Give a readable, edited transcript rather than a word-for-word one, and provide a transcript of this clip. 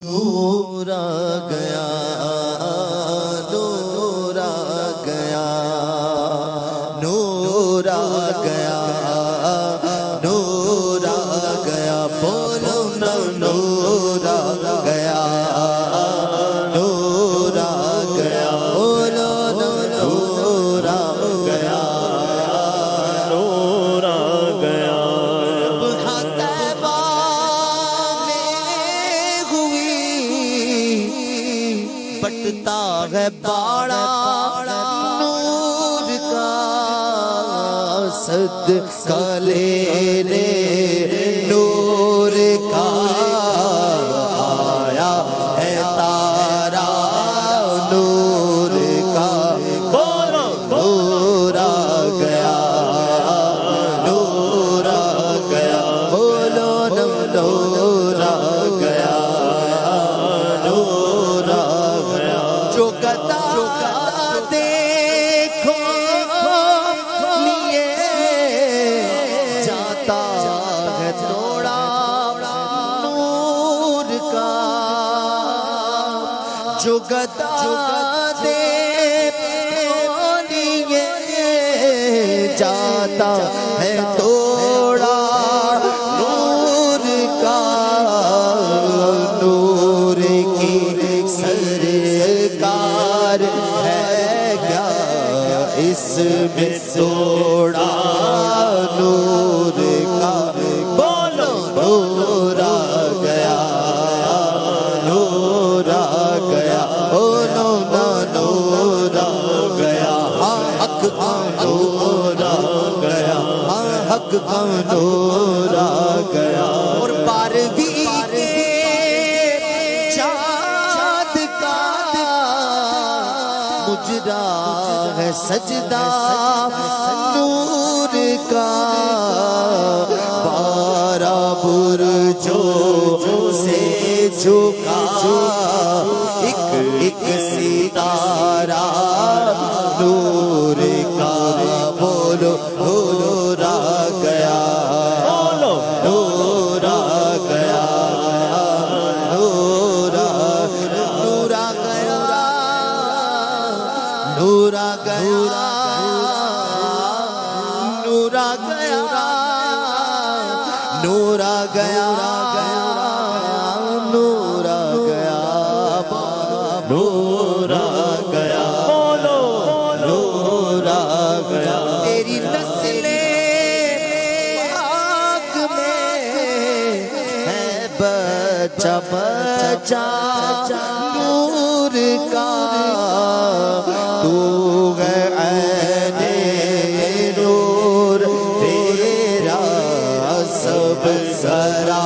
نور آ گیا، نور آ گیا، نور آ گیا، نور آ گیا، بولو نا نور آ گیا، نور آ گیا، بولو نا نور آ گیا، نور آ گیا۔ بٹتا ہے باڑا نور کا، صدقہ لینے نور کا، آیا ہے تارا نور کا، بولو نور آ گیا، نور آ گیا، بولو نور آ گیا، نور آ گیا۔ جو گدا دیکھو لیے جاتا ہے توڑا نور کا، جو گدا دیکھو لیے جاتا ہے توڑا نور کا، نور کی سرکار ہے کیا اس میں توڑا نور کا، بولو نور آ گیا، نور آ گیا، بولو نا نور آ گیا، حق کا نور آ گیا، حق کا نور آ گیا۔ اور بارہویں مجرا ہے سجدہ نور کا، 12 برجوں سے جھکا ایک ستارہ نور کا، بولو نور آ گیا، نور آ گیا، نور آ گیا، نور آ گیا، نور آ گیا، نور آ گیا، نور آ گیا، نور آ گیا، بولو نور آ گیا۔ تیری نسل پاک میں ہے بچہ بچہ نور کا، تو ہے عین نور تیرا سب سرا